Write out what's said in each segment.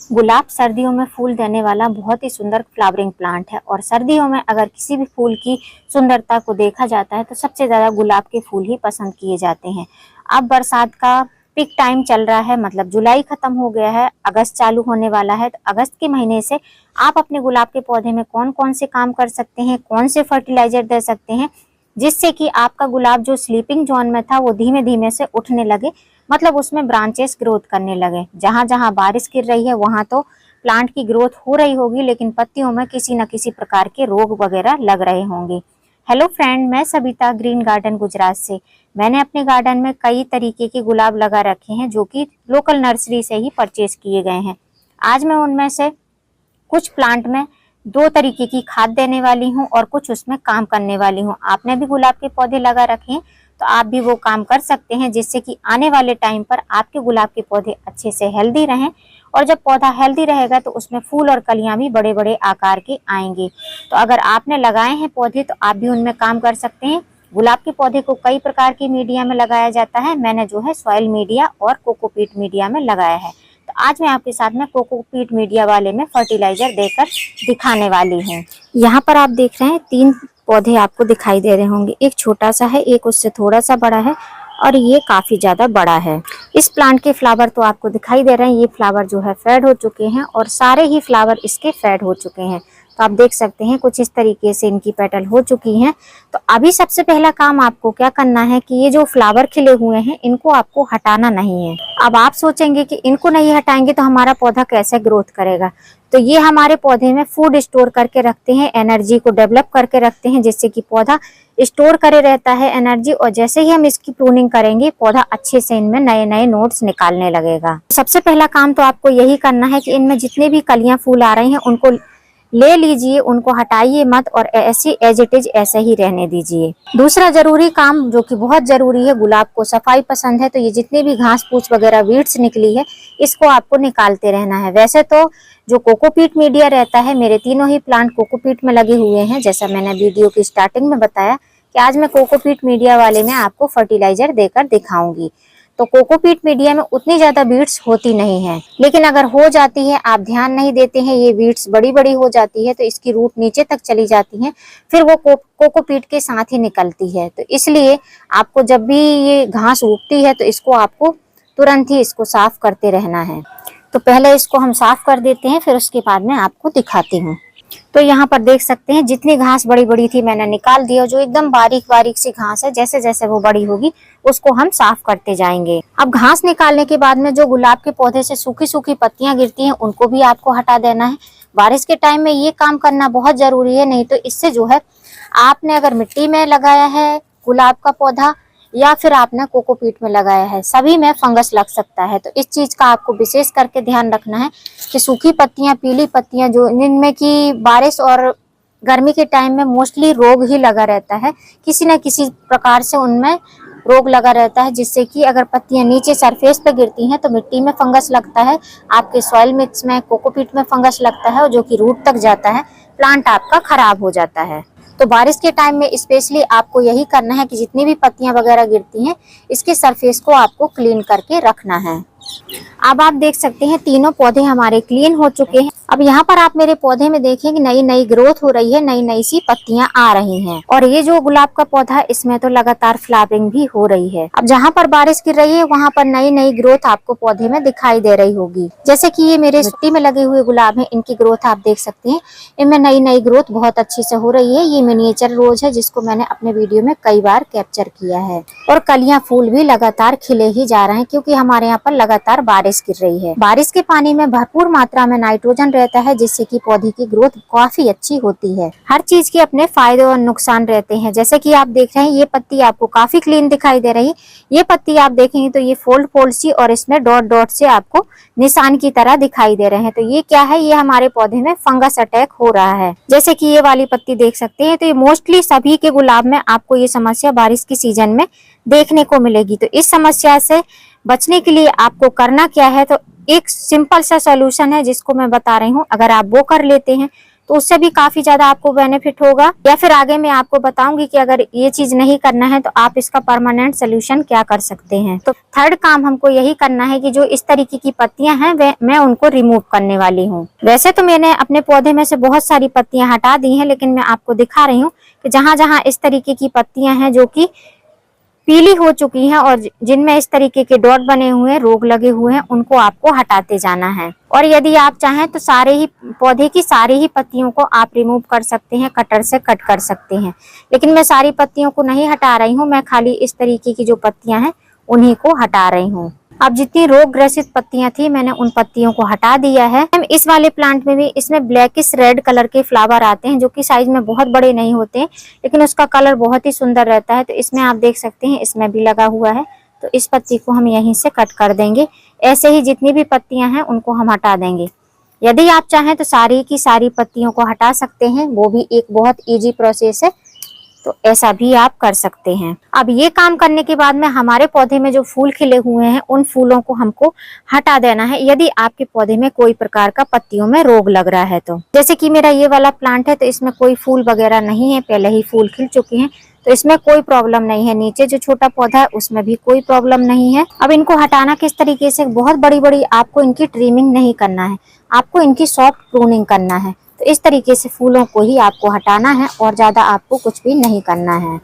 गुलाब सर्दियों में फूल देने वाला बहुत ही सुंदर फ्लावरिंग प्लांट है और सर्दियों में अगर किसी भी फूल की सुंदरता को देखा जाता है तो सबसे ज्यादा गुलाब के फूल ही पसंद किए जाते हैं। अब बरसात का पीक टाइम चल रहा है, मतलब जुलाई खत्म हो गया है, अगस्त चालू होने वाला है। तो अगस्त के महीने से आप अपने गुलाब के पौधे में कौन कौन से काम कर सकते हैं, कौन से फर्टिलाइजर दे सकते हैं जिससे कि आपका गुलाब जो स्लीपिंग जोन में था वो धीमे धीमे से उठने लगे, मतलब उसमें ब्रांचेस ग्रोथ करने लगे। जहां जहां बारिश गिर रही है वहां तो प्लांट की ग्रोथ हो रही होगी, लेकिन पत्तियों में किसी न किसी प्रकार के रोग वगैरह लग रहे होंगे। हेलो फ्रेंड, मैं सबिता ग्रीन गार्डन गुजरात से। मैंने अपने गार्डन में कई तरीके के गुलाब लगा रखे हैं जो कि लोकल नर्सरी से ही परचेज किए गए हैं। आज मैं उनमें से कुछ प्लांट में 2 तरीके की खाद देने वाली हूँ और कुछ उसमें काम करने वाली हूँ। आपने भी गुलाब के पौधे लगा रखे हैं तो आप भी वो काम कर सकते हैं जिससे कि आने वाले टाइम पर आपके गुलाब के पौधे अच्छे से हेल्दी रहें। और जब पौधा हेल्दी रहेगा तो उसमें फूल और कलियां भी बड़े बड़े आकार के आएंगे। तो अगर आपने लगाए हैं पौधे तो आप भी उनमें काम कर सकते हैं। गुलाब के पौधे को कई प्रकार की मीडिया में लगाया जाता है। मैंने जो है सॉइल मीडिया और कोकोपीट मीडिया में लगाया है। तो आज मैं आपके साथ में कोकोपीट मीडिया वाले में फर्टिलाइजर देकर दिखाने वाली हूँ। यहाँ पर आप देख रहे हैं 3 पौधे आपको दिखाई दे रहे होंगे। एक छोटा सा है, एक उससे थोड़ा सा बड़ा है और ये काफी ज्यादा बड़ा है। इस प्लांट के फ्लावर तो आपको दिखाई दे रहे हैं। ये फ्लावर जो है फेड हो चुके हैं और सारे ही फ्लावर इसके फेड हो चुके हैं। तो आप देख सकते हैं कुछ इस तरीके से इनकी पेटल हो चुकी हैं। तो अभी सबसे पहला काम आपको क्या करना है कि ये जो फ्लावर खिले हुए हैं इनको आपको हटाना नहीं है। अब आप सोचेंगे कि इनको नहीं हटाएंगे तो हमारा पौधा कैसे ग्रोथ करेगा। तो ये हमारे पौधे में फूड स्टोर करके रखते हैं, एनर्जी को डेवलप करके रखते हैं, जिससे कि पौधा स्टोर करे रहता है एनर्जी। और जैसे ही हम इसकी प्रूनिंग करेंगे पौधा अच्छे से इनमें नए नए नोड्स निकालने लगेगा। सबसे पहला काम तो आपको यही करना है कि इनमें जितने भी कलियां फूल आ रहे हैं उनको ले लीजिए, उनको हटाइए मत और ऐसे एज इट इज ऐसे ही रहने दीजिए। दूसरा जरूरी काम जो कि बहुत जरूरी है, गुलाब को सफाई पसंद है तो ये जितने भी घास फूस वगैरह वीड्स निकली है इसको आपको निकालते रहना है। वैसे तो जो कोकोपीट मीडिया रहता है, मेरे तीनों ही प्लांट कोकोपीट में लगे हुए हैं। जैसा मैंने वीडियो की स्टार्टिंग में बताया कि आज मैं कोकोपीट मीडिया वाले में आपको फर्टिलाइजर देकर दिखाऊंगी। तो कोकोपीट मीडिया में उतनी ज्यादा बीड्स होती नहीं है, लेकिन अगर हो जाती है, आप ध्यान नहीं देते हैं, ये बीड्स बड़ी बड़ी हो जाती है तो इसकी रूट नीचे तक चली जाती है, फिर वो कोकोपीट के साथ ही निकलती है। तो इसलिए आपको जब भी ये घास उगती है तो इसको आपको तुरंत ही इसको साफ करते रहना है। तो पहले इसको हम साफ कर देते हैं, फिर उसके बाद में आपको दिखाती हूँ। तो यहाँ पर देख सकते हैं जितनी घास बड़ी बड़ी थी मैंने निकाल दिया। जो एकदम बारीक बारीक सी घास है, जैसे जैसे वो बड़ी होगी उसको हम साफ करते जाएंगे। अब घास निकालने के बाद में जो गुलाब के पौधे से सूखी सूखी पत्तियां गिरती हैं उनको भी आपको हटा देना है। बारिश के टाइम में ये काम करना बहुत जरूरी है, नहीं तो इससे जो है आपने अगर मिट्टी में लगाया है गुलाब का पौधा या फिर आपने कोकोपीट में लगाया है, सभी में फंगस लग सकता है। तो इस चीज का आपको विशेष करके ध्यान रखना है कि सूखी पत्तियां, पीली पत्तियां जो जिनमें की बारिश और गर्मी के टाइम में मोस्टली रोग ही लगा रहता है, किसी न किसी प्रकार से उनमें रोग लगा रहता है, जिससे कि अगर पत्तियां नीचे सरफेस पे गिरती हैं तो मिट्टी में फंगस लगता है, आपके सॉइल मिक्स में कोकोपीट में फंगस लगता है और जो कि रूट तक जाता है, प्लांट आपका खराब हो जाता है। तो बारिश के टाइम में स्पेशली आपको यही करना है कि जितनी भी पत्तियां वगैरह गिरती हैं इसके सरफेस को आपको क्लीन करके रखना है। अब आप देख सकते हैं तीनों पौधे हमारे क्लीन हो चुके हैं। अब यहाँ पर आप मेरे पौधे में देखें कि नई नई ग्रोथ हो रही है, नई नई सी पत्तियां आ रही हैं। और ये जो गुलाब का पौधा है इसमें तो लगातार फ्लावरिंग भी हो रही है। अब जहाँ पर बारिश गिर रही है वहाँ पर नई नई ग्रोथ आपको पौधे में दिखाई दे रही होगी। जैसे कि ये मेरे मिट्टी में लगे हुए गुलाब है, इनकी ग्रोथ आप देख सकते हैं, इनमें नई नई ग्रोथ बहुत अच्छी से हो रही है। ये मिनिएचर रोज है जिसको मैंने अपने वीडियो में कई बार कैप्चर किया है। और कलियां फूल भी लगातार खिले ही जा रहे हैं क्योंकि हमारे यहाँ पर लगातार बारिश गिर रही है। बारिश के पानी में भरपूर मात्रा में नाइट्रोजन रहता है जिससे कि पौधे की ग्रोथ काफी अच्छी होती है। हर चीज के अपने फायदे और नुकसान रहते हैं। जैसे कि आप देख रहे हैं ये पत्ती आपको काफी क्लीन दिखाई दे रही है। ये पत्ती आप देखेंगे तो ये फोल्ड फोल्ड सी और इसमें डॉट डॉट से आपको निशान की तरह दिखाई दे रहे हैं। तो ये क्या है, ये हमारे पौधे में फंगस अटैक हो रहा है। जैसे कि ये वाली पत्ती देख सकते हैं, तो ये मोस्टली सभी के गुलाब में आपको ये समस्या बारिश की सीजन में देखने को मिलेगी। तो इस समस्या से बचने के लिए आपको करना क्या है, तो एक सिंपल सा सॉल्यूशन है जिसको मैं बता रही हूँ। अगर आप वो कर लेते हैं तो उससे भी काफी ज्यादा आपको बेनिफिट होगा। या फिर आगे मैं आपको बताऊंगी कि अगर ये चीज नहीं करना है तो आप इसका परमानेंट सोल्यूशन क्या कर सकते हैं। तो थर्ड काम हमको यही करना है कि जो इस तरीके की पत्तियां हैं मैं उनको रिमूव करने वाली हूँ। वैसे तो मैंने अपने पौधे में से बहुत सारी पत्तियां हटा दी हैं, लेकिन मैं आपको दिखा रही हूँ कि जहां जहां इस तरीके की पत्तियां हैं जो कि पीली हो चुकी हैं और जिनमें इस तरीके के डॉट बने हुए हैं, रोग लगे हुए हैं, उनको आपको हटाते जाना है। और यदि आप चाहें तो सारे ही पौधे की सारी ही पत्तियों को आप रिमूव कर सकते हैं, कटर से कट कर सकते हैं। लेकिन मैं सारी पत्तियों को नहीं हटा रही हूँ, मैं खाली इस तरीके की जो पत्तियां हैं उन्हीं को हटा रही हूँ। अब जितनी रोग ग्रसित पत्तियां थी मैंने उन पत्तियों को हटा दिया है। इस वाले प्लांट में भी इसमें ब्लैकिश रेड कलर के फ्लावर आते हैं जो कि साइज में बहुत बड़े नहीं होते, लेकिन उसका कलर बहुत ही सुंदर रहता है। तो इसमें आप देख सकते हैं इसमें भी लगा हुआ है, तो इस पत्ती को हम यहीं से कट कर देंगे। ऐसे ही जितनी भी पत्तियां हैं उनको हम हटा देंगे। यदि आप चाहें तो सारी की सारी पत्तियों को हटा सकते हैं, वो भी एक बहुत ईजी प्रोसेस है, तो ऐसा भी आप कर सकते हैं। अब ये काम करने के बाद में हमारे पौधे में जो फूल खिले हुए हैं उन फूलों को हमको हटा देना है, यदि आपके पौधे में कोई प्रकार का पत्तियों में रोग लग रहा है तो। जैसे कि मेरा ये वाला प्लांट है तो इसमें कोई फूल वगैरह नहीं है, पहले ही फूल खिल चुके हैं, तो इसमें कोई प्रॉब्लम नहीं है। नीचे जो छोटा पौधा है उसमें भी कोई प्रॉब्लम नहीं है। अब इनको हटाना किस तरीके से, बहुत बड़ी बड़ी आपको इनकी ट्रिमिंग नहीं करना है, आपको इनकी सॉफ्ट प्रूनिंग करना है। तो इस तरीके से फूलों को ही आपको हटाना है और ज्यादा आपको कुछ भी नहीं करना है।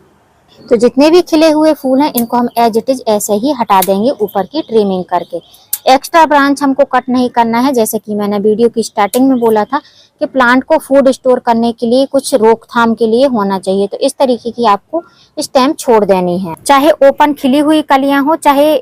तो जितने भी खिले हुए फूल हैं इनको हम एज इट इज ऐसे ही हटा देंगे ऊपर की ट्रिमिंग करके। एक्स्ट्रा ब्रांच हमको कट नहीं करना है। जैसे कि मैंने वीडियो की स्टार्टिंग में बोला था कि प्लांट को फूड स्टोर करने के लिए कुछ रोकथाम के लिए होना चाहिए, तो इस तरीके की आपको स्टेम छोड़ देनी है। चाहे ओपन खिली हुई कलियां हो, चाहे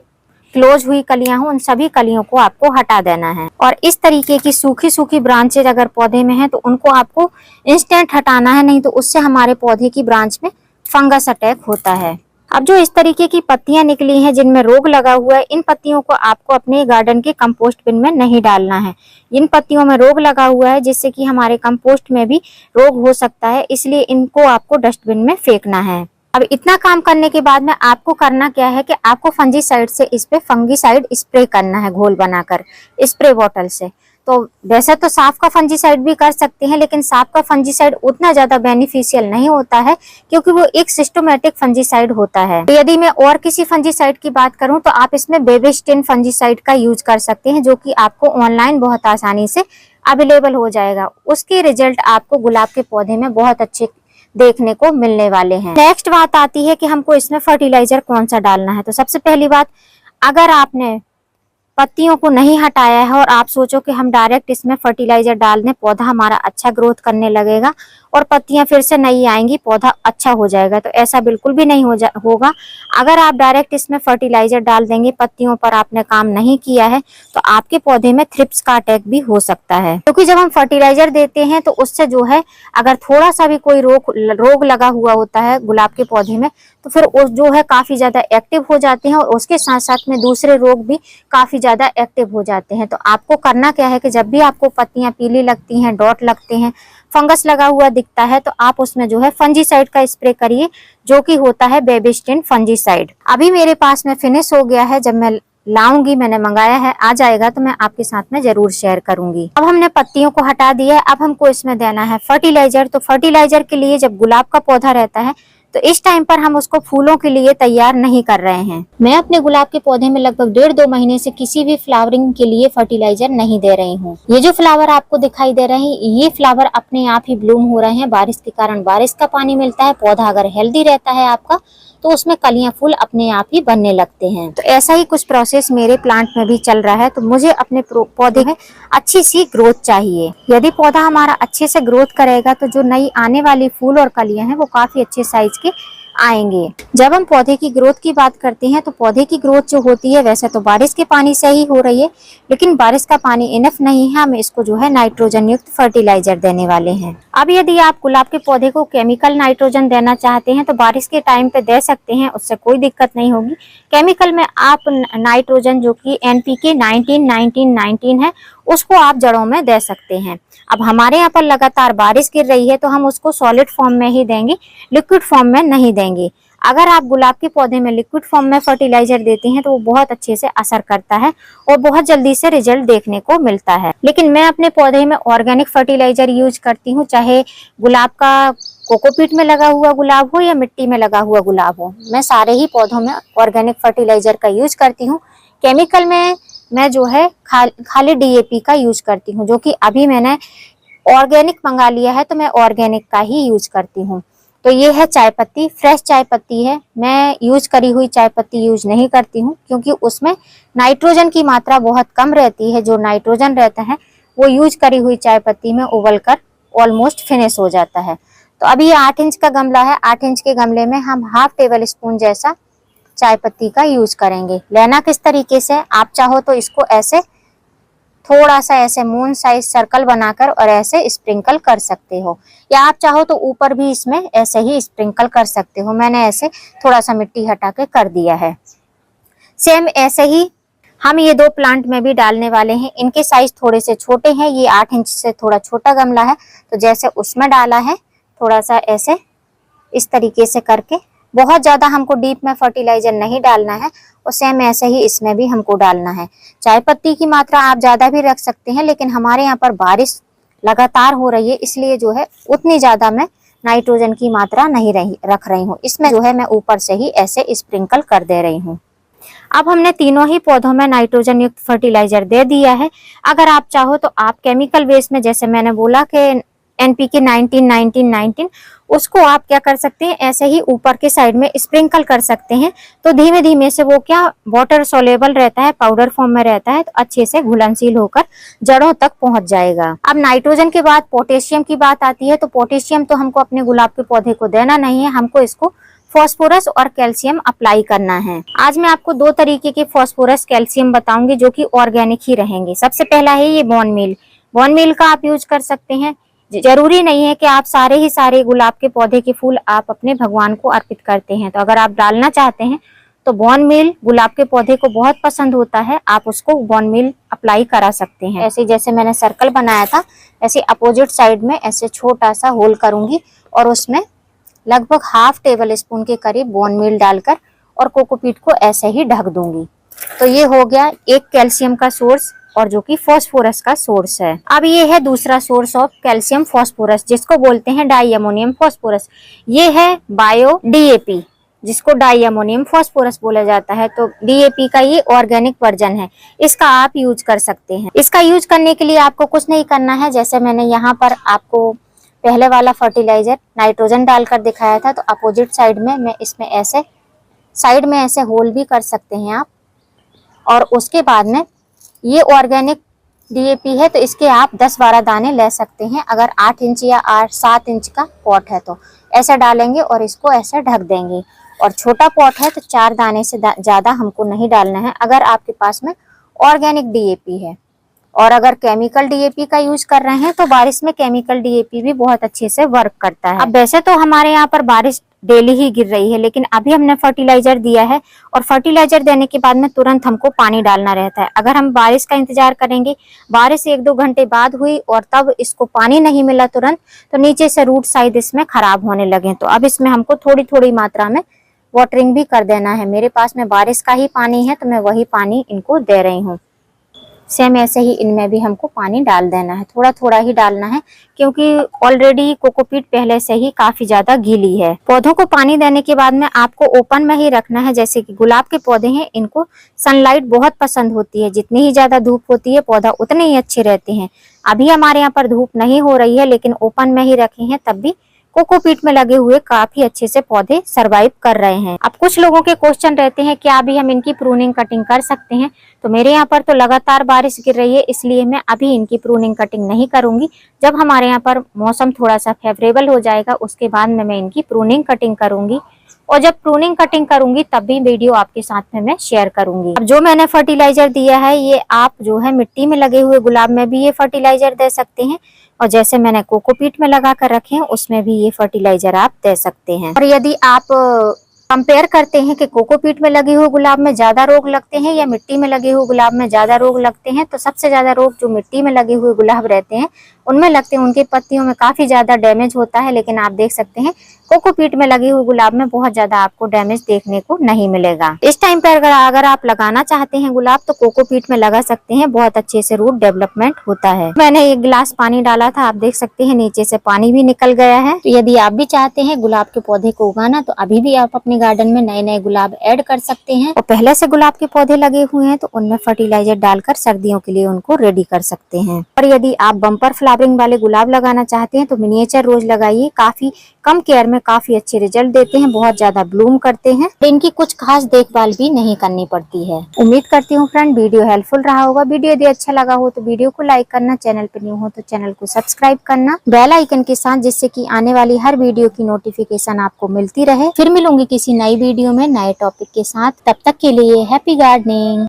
क्लोज हुई कलियां हो, उन सभी कलियों को आपको हटा देना है। और इस तरीके की सूखी सूखी ब्रांचेज अगर पौधे में है तो उनको आपको इंस्टेंट हटाना है, नहीं तो उससे हमारे पौधे की ब्रांच में फंगस अटैक होता है। अब जो इस तरीके की पत्तियां निकली हैं जिनमें रोग लगा हुआ है, इन पत्तियों को आपको अपने गार्डन के कंपोस्ट बिन में नहीं डालना है। इन पत्तियों में रोग लगा हुआ है जिससे कि हमारे कंपोस्ट में भी रोग हो सकता है, इसलिए इनको आपको डस्टबिन में फेंकना है। अब इतना काम करने के बाद में आपको करना क्या है कि आपको फंजीसाइड से इस पे फंगीसाइड स्प्रे करना है, घोल बनाकर स्प्रे बॉटल से। तो वैसे तो साफ का फंजीसाइड भी कर सकते हैं, लेकिन साफ का फंजीसाइड उतना ज्यादा बेनिफिशियल नहीं होता है क्योंकि वो एक सिस्टोमेटिक फंजीसाइड होता है। तो यदि मैं और किसी फंजीसाइड की बात करूं तो आप इसमें बेबिस्टिन फंजीसाइड का यूज कर सकते हैं, जो कि आपको ऑनलाइन बहुत आसानी से अवेलेबल हो जाएगा। उसके रिजल्ट आपको गुलाब के पौधे में बहुत अच्छे देखने को मिलने वाले हैं। नेक्स्ट बात आती है कि हमको इसमें फर्टिलाइजर कौन सा डालना है। तो सबसे पहली बात, अगर आपने पत्तियों को नहीं हटाया है और आप सोचो कि हम डायरेक्ट इसमें फर्टिलाइजर डाल दें, पौधा हमारा अच्छा ग्रोथ करने लगेगा और पत्तियां फिर से नई आएंगी, पौधा अच्छा हो जाएगा, तो ऐसा बिल्कुल भी नहीं होगा। अगर आप डायरेक्ट इसमें फर्टिलाइजर डाल देंगे, पत्तियों पर आपने काम नहीं किया है, तो आपके पौधे में थ्रिप्स का अटैक भी हो सकता है। क्योंकि जब हम फर्टिलाइजर देते हैं तो उससे जो है अगर थोड़ा सा भी कोई रोग लगा हुआ होता है गुलाब के पौधे में, तो फिर वो जो है काफी ज्यादा एक्टिव हो जाते हैं और उसके साथ साथ में दूसरे रोग भी काफी ज्यादा एक्टिव हो जाते हैं। तो आपको करना क्या है कि जब भी आपको पत्तियां पीली लगती हैं, डॉट लगते हैं, फंगस लगा हुआ दिखता है, तो आप उसमें जो है फंजीसाइड का स्प्रे करिए, जो कि होता है बेबिस्टिन फंजीसाइड। अभी मेरे पास में फिनिश हो गया है, जब मैं लाऊंगी, मैंने मंगाया है, आ जाएगा तो मैं आपके साथ में जरूर शेयर करूंगी। अब हमने पत्तियों को हटा दिया है, अब हमको इसमें देना है फर्टिलाइजर। तो फर्टिलाइजर के लिए जब गुलाब का पौधा रहता है तो इस टाइम पर हम उसको फूलों के लिए तैयार नहीं कर रहे हैं। मैं अपने गुलाब के पौधे में लगभग 1.5-2 महीने से किसी भी फ्लावरिंग के लिए फर्टिलाइजर नहीं दे रही हूँ। ये जो फ्लावर आपको दिखाई दे रहे हैं, ये फ्लावर अपने आप ही ब्लूम हो रहे हैं। बारिश के कारण बारिश का पानी मिलता है, पौधा अगर हेल्दी रहता है आपका तो उसमें कलियां फूल अपने आप ही बनने लगते हैं। तो ऐसा ही कुछ प्रोसेस मेरे प्लांट में भी चल रहा है। तो मुझे अपने पौधे में अच्छी सी ग्रोथ चाहिए। यदि पौधा हमारा अच्छे से ग्रोथ करेगा तो जो नई आने वाली फूल और कलियां हैं वो काफी अच्छे साइज के आएंगे। जब हम पौधे की ग्रोथ की बात करते हैं तो पौधे की ग्रोथ जो होती है वैसे तो बारिश के पानी से ही हो रही है, लेकिन बारिश का पानी इनफ नहीं है। हम इसको जो है नाइट्रोजन युक्त फर्टिलाइजर देने वाले हैं। अब यदि आप गुलाब के पौधे को केमिकल नाइट्रोजन देना चाहते हैं तो बारिश के टाइम पे दे सकते हैं, उससे कोई दिक्कत नहीं होगी। केमिकल में आप नाइट्रोजन जो कि NPK 19-19-19 है उसको आप जड़ों में दे सकते हैं। अब हमारे यहाँ पर लगातार बारिश गिर रही है तो हम उसको सॉलिड फॉर्म में ही देंगे, लिक्विड फॉर्म में नहीं देंगे। अगर आप गुलाब के पौधे में लिक्विड फॉर्म में फर्टिलाइजर देते हैं तो वो बहुत अच्छे से असर करता है और बहुत जल्दी से रिजल्ट देखने को मिलता है। लेकिन मैं अपने पौधे में ऑर्गेनिक फर्टिलाइजर यूज करती हूँ, चाहे गुलाब का कोकोपीट में लगा हुआ गुलाब हो या मिट्टी में लगा हुआ गुलाब हो, मैं सारे ही पौधों में ऑर्गेनिक फर्टिलाइजर का यूज करती हूँ। केमिकल में मैं जो है खाली DAP का यूज करती हूँ, जो कि अभी मैंने ऑर्गेनिक मंगा लिया है तो मैं ऑर्गेनिक का ही यूज करती हूँ। तो ये है चाय पत्ती, फ्रेश चाय पत्ती है। मैं यूज करी हुई चाय पत्ती यूज नहीं करती हूँ क्योंकि उसमें नाइट्रोजन की मात्रा बहुत कम रहती है। जो नाइट्रोजन रहता है वो यूज करी हुई चाय पत्ती में उबलकर ऑलमोस्ट फिनिश हो जाता है। तो अभी ये 8 इंच का गमला है, 8 इंच के गमले में हम हाफ टेबल स्पून जैसा चाय पत्ती का यूज करेंगे। लेना किस तरीके से, आप चाहो तो इसको ऐसे थोड़ा सा ऐसे मून साइज सर्कल बनाकर और ऐसे स्प्रिंकल कर सकते हो, या आप चाहो तो ऊपर भी इसमें ऐसे ही स्प्रिंकल कर सकते हो। मैंने ऐसे थोड़ा सा मिट्टी हटा के कर दिया है। सेम ऐसे ही हम ये 2 प्लांट में भी डालने वाले हैं। इनके साइज थोड़े से छोटे हैं, ये 8 इंच से थोड़ा छोटा गमला है, तो जैसे उसमें डाला है थोड़ा सा ऐसे इस तरीके से करके, बहुत ज्यादा हमको डीप में फर्टिलाइजर नहीं डालना है और सेम ऐसे ही इसमें भी हमको डालना है। चाय पत्ती की मात्रा आप ज्यादा भी रख सकते हैं, लेकिन हमारे यहाँ पर बारिश लगातार हो रही है, इसलिए जो है उतनी ज्यादा मैं नाइट्रोजन की मात्रा नहीं रख रही हूँ। इसमें जो है मैं ऊपर से ही ऐसे स्प्रिंकल कर दे रही हूँ। अब हमने तीनों ही पौधों में नाइट्रोजन युक्त फर्टिलाइजर दे दिया है। अगर आप चाहो तो आप केमिकल बेस में, जैसे मैंने बोला कि NPK 19-19-19, उसको आप क्या कर सकते हैं, ऐसे ही ऊपर के साइड में स्प्रिंकल कर सकते हैं। तो धीमे धीमे से वो क्या वाटर सोलेबल रहता है, पाउडर फॉर्म में रहता है, तो अच्छे से घुलनशील होकर जड़ों तक पहुंच जाएगा। अब नाइट्रोजन के बाद पोटेशियम की बात आती है, तो पोटेशियम तो हमको अपने गुलाब के पौधे को देना नहीं है, हमको इसको फास्फोरस और कैल्शियम अप्लाई करना है। आज मैं आपको 2 तरीके के फास्फोरस कैल्शियम बताऊंगी जो कि ऑर्गेनिक ही रहेंगे। सबसे पहला है ये बोन मील। बोन मील का आप यूज कर सकते हैं। जरूरी नहीं है कि आप सारे गुलाब के पौधे के फूल आप अपने भगवान को अर्पित करते हैं, तो अगर आप डालना चाहते हैं तो बोन मील गुलाब के पौधे को बहुत पसंद होता है, आप उसको बोन मील अप्लाई करा सकते हैं। ऐसे जैसे मैंने सर्कल बनाया था, ऐसे अपोजिट साइड में ऐसे छोटा सा होल करूंगी और उसमें लगभग हाफ टेबल स्पून के करीब बोन मील डालकर और कोकोपीट को ऐसे ही ढक दूंगी। तो ये हो गया एक कैल्शियम का सोर्स और जो कि फास्फोरस का सोर्स है। अब ये है दूसरा सोर्स ऑफ कैल्शियम फास्फोरस, जिसको बोलते हैं डाई अमोनियम फास्फोरस। ये है बायो DAP, जिसको डाई अमोनियम फास्फोरस बोला जाता है। तो DAP का ये ऑर्गेनिक वर्जन है, इसका आप यूज कर सकते हैं। इसका यूज करने के लिए आपको कुछ नहीं करना है। जैसे मैंने यहाँ पर आपको पहले वाला फर्टिलाइजर नाइट्रोजन डालकर दिखाया था, तो अपोजिट साइड में मैं इसमें ऐसे साइड में ऐसे होल भी कर सकते हैं आप। और उसके बाद में ये ऑर्गेनिक DAP है, तो इसके आप 10-12 दाने ले सकते हैं। अगर 8 इंच या 7 इंच का पॉट है तो ऐसे डालेंगे और इसको ऐसे ढक देंगे। और छोटा पॉट है तो 4 दाने से ज्यादा हमको नहीं डालना है, अगर आपके पास में ऑर्गेनिक DAP है। और अगर केमिकल DAP का यूज कर रहे हैं तो बारिश में केमिकल DAP भी बहुत अच्छे से वर्क करता है। अब वैसे तो हमारे यहाँ पर बारिश डेली ही गिर रही है, लेकिन अभी हमने फर्टिलाइजर दिया है और फर्टिलाइजर देने के बाद में तुरंत हमको पानी डालना रहता है। अगर हम बारिश का इंतजार करेंगे, बारिश 1-2 घंटे बाद हुई और तब इसको पानी नहीं मिला तुरंत, तो नीचे से रूट शायद इसमें खराब होने लगे। तो अब इसमें हमको थोड़ी थोड़ी मात्रा में वाटरिंग भी कर देना है। मेरे पास में बारिश का ही पानी है तो मैं वही पानी इनको दे रही हूँ। सेम ऐसे ही इनमें भी हमको पानी डाल देना है, थोड़ा थोड़ा ही डालना है, क्योंकि ऑलरेडी कोकोपीट पहले से ही काफी ज्यादा गीली है। पौधों को पानी देने के बाद में आपको ओपन में ही रखना है। जैसे कि गुलाब के पौधे हैं, इनको सनलाइट बहुत पसंद होती है। जितनी ही ज्यादा धूप होती है पौधा उतने ही अच्छे रहते हैं। अभी हमारे यहाँ पर धूप नहीं हो रही है, लेकिन ओपन में ही रखे हैं, तब भी कोकोपीट में लगे हुए काफी अच्छे से पौधे सरवाइव कर रहे हैं। अब कुछ लोगों के क्वेश्चन रहते हैं क्या अभी हम इनकी प्रूनिंग कटिंग कर सकते हैं? तो मेरे यहाँ पर तो लगातार बारिश गिर रही है, इसलिए मैं अभी इनकी प्रूनिंग कटिंग नहीं करूंगी। जब हमारे यहाँ पर मौसम थोड़ा सा फेवरेबल हो जाएगा, उसके बाद में मैं इनकी प्रूनिंग कटिंग करूंगी। और जब प्रूनिंग कटिंग करूंगी तब भी वीडियो आपके साथ में मैं शेयर करूंगी। अब जो मैंने फर्टिलाइजर दिया है, ये आप जो है मिट्टी में लगे हुए गुलाब में भी ये फर्टिलाइजर दे सकते हैं, और जैसे मैंने कोकोपीट में लगा कर रखे हैं उसमें भी ये फर्टिलाइजर आप दे सकते हैं। और यदि आप कंपेयर करते हैं कि कोकोपीट में लगे हुए गुलाब में ज्यादा रोग लगते हैं या मिट्टी में लगे हुए गुलाब में ज्यादा रोग लगते हैं, तो सबसे ज्यादा रोग जो मिट्टी में लगे हुए गुलाब रहते हैं उनमें लगते हैं। उनकी पत्तियों में काफी ज्यादा डैमेज होता है, लेकिन आप देख सकते हैं कोकोपीट में लगे हुए गुलाब में बहुत ज्यादा आपको डैमेज देखने को नहीं मिलेगा। इस टाइम पर अगर आप लगाना चाहते हैं गुलाब तो कोकोपीट में लगा सकते हैं, बहुत अच्छे से रूट डेवलपमेंट होता है। मैंने 1 गिलास पानी डाला था, आप देख सकते हैं नीचे से पानी भी निकल गया है। तो यदि आप भी चाहते हैं गुलाब के पौधे को उगाना तो अभी भी आप अपने गार्डन में नए नए गुलाब ऐड कर सकते हैं, और पहले से गुलाब के पौधे लगे हुए हैं तो उनमें फर्टिलाइजर डालकर सर्दियों के लिए उनको रेडी कर सकते हैं। और यदि आप बम्पर फ्लावरिंग वाले गुलाब लगाना चाहते हैं तो मिनिएचर रोज लगाइए, काफी कम केयर में काफी अच्छे रिजल्ट देते हैं, बहुत ज्यादा ब्लूम करते हैं, इनकी कुछ खास देखभाल भी नहीं करनी पड़ती है। उम्मीद करती हूँ फ्रेंड वीडियो हेल्पफुल रहा होगा। वीडियो यदि अच्छा लगा हो तो वीडियो को लाइक करना, चैनल पर न्यू हो तो चैनल को सब्सक्राइब करना बेल आइकन के साथ, जिससे कि आने वाली हर वीडियो की नोटिफिकेशन आपको मिलती रहे। फिर मिलूंगी किसी नई वीडियो में नए टॉपिक के साथ, तब तक के लिए हैप्पी गार्डनिंग।